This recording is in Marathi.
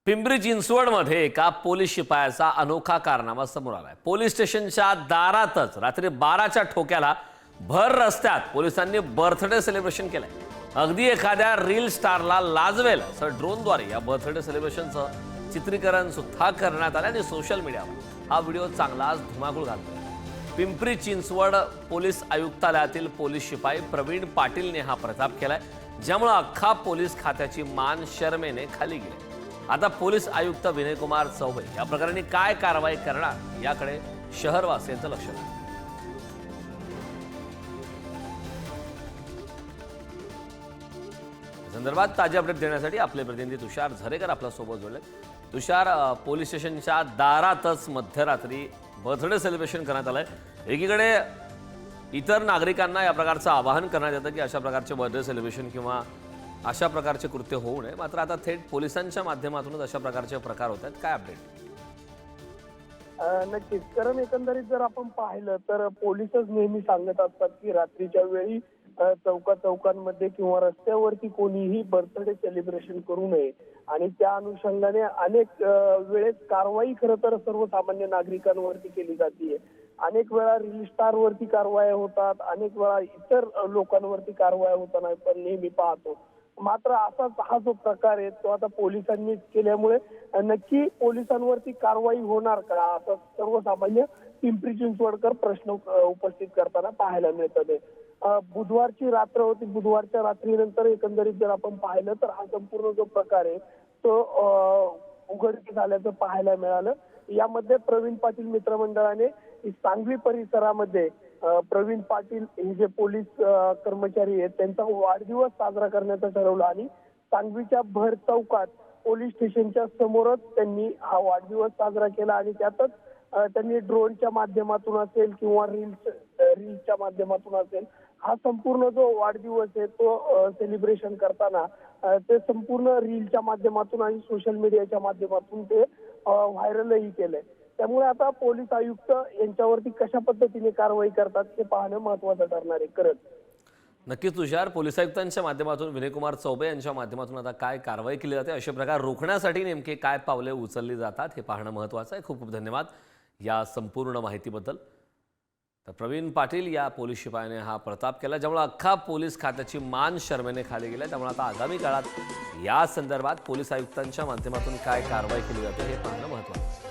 पिंपरी चिंचवडमध्ये एका पोलीस शिपायाचा अनोखा कारनामा समोर आलाय। पोलीस स्टेशनच्या दारातच रात्री 12च्या ठोक्याला भर रस्त्यात पोलिसांनी बर्थडे सेलिब्रेशन केलंय। अगदी एखाद्या रील स्टारला लाजवेल असं ड्रोनद्वारे या बर्थडे सेलिब्रेशनचं चित्रीकरण सुद्धा करण्यात आलं आणि सोशल मीडियावर हा व्हिडिओ चांगलाच धुमाकूळ घालतोय। पिंपरी चिंचवड पोलीस आयुक्तालयातील पोलीस शिपाई प्रवीण पाटीलने हा प्रताप केलाय, ज्यामुळे अख्खा पोलीस खात्याची मान शर्मेने खाली गेली। आता पोलीस आयुक्त विनयकुमार चौबे या प्रकरणी काय कारवाई करणार याकडे शहरवासियांचं लक्ष आहे। संदर्भात ताजे अपडेट देण्यासाठी आपले प्रतिनिधी तुषार झरेकर आपल्या सोबत जोडले। तुषार, पोलीस स्टेशनच्या दारातच मध्यरात्री बर्थडे सेलिब्रेशन करण्यात आलंय। एकीकडे इतर नागरिकांना या प्रकारचं आवाहन करण्यात येतं की अशा प्रकारचे बर्थडे सेलिब्रेशन किंवा अशा प्रकारचे कृत्य होऊ नये, मात्र आता थेट पोलिसांच्या माध्यमातूनच अशा प्रकारचे प्रकार होत आहेत। काय अपडेट? नक्कीच, कारण एकंदरीत जर आपण पाहिलं तर पोलीसच नेहमी सांगत असतात की रात्रीच्या वेळी चौकांमध्ये किंवा रस्त्यावरती कोणीही बर्थडे सेलिब्रेशन करू नये आणि त्या अनुषंगाने अनेक वेळेस कारवाई खरं तर सर्वसामान्य नागरिकांवरती केली जाते। अनेक वेळा रील स्टार वरती कारवाया होतात, अनेक वेळा इतर लोकांवरती कारवाया होताना पण नेहमी पाहतो। मात्र असाच हा जो प्रकार आहे तो आता पोलिसांनी केल्यामुळे नक्की पोलिसांवरती कारवाई होणार का, असं सर्वसामान्य पिंपरी चिंचवडकर प्रश्न उपस्थित करताना पाहायला मिळतात। बुधवारची रात्र होती, बुधवारच्या रात्रीनंतर एकंदरीत जर आपण पाहिलं तर हा संपूर्ण जो प्रकार आहे तो उघडकीस आल्याचं पाहायला मिळालं। यामध्ये प्रवीण पाटील मित्रमंडळाने सांगवी परिसरामध्ये प्रवीण पाटील हे जे पोलीस कर्मचारी आहेत त्यांचा वाढदिवस साजरा करण्याचं ठरवलं आणि सांगवीच्या भर चौकात पोलीस स्टेशनच्या समोरच त्यांनी हा वाढदिवस साजरा केला आणि त्यातच त्यांनी ड्रोनच्या माध्यमातून असेल किंवा रील्सच्या माध्यमातून असेल हा संपूर्ण जो वाढदिवस आहे तो सेलिब्रेशन करताना ते संपूर्ण रीलच्या माध्यमातून आणि सोशल मीडियाच्या माध्यमातून ते व्हायरलही केलंय। त्यामुळे आता पोलीस आयुक्त यांच्यावरती कशा पद्धतीने कारवाई करतात हे पाहणं महत्त्वाचं ठरणार आहे। करत नक्कीच तुषार, पोलीस आयुक्तांच्या माध्यमातून विनयकुमार चौबे यांच्या माध्यमातून आता काय कारवाई केली जाते, असे प्रकार रोखण्यासाठी नेमके काय पावले उचलली जातात हे पाहणं महत्त्वाचं आहे। खूप खूप धन्यवाद या संपूर्ण माहितीबद्दल। तर प्रवीण पाटील या पोलीस शिपायाने हा प्रताप केला, ज्यामुळे अख्खा पोलीस खात्याची मान शर्मेने खाली गेला। त्यामुळे आता आगामी काळात या संदर्भात पोलीस आयुक्तांच्या माध्यमातून काय कारवाई केली जाते हे पाहणं महत्त्वाचं आहे।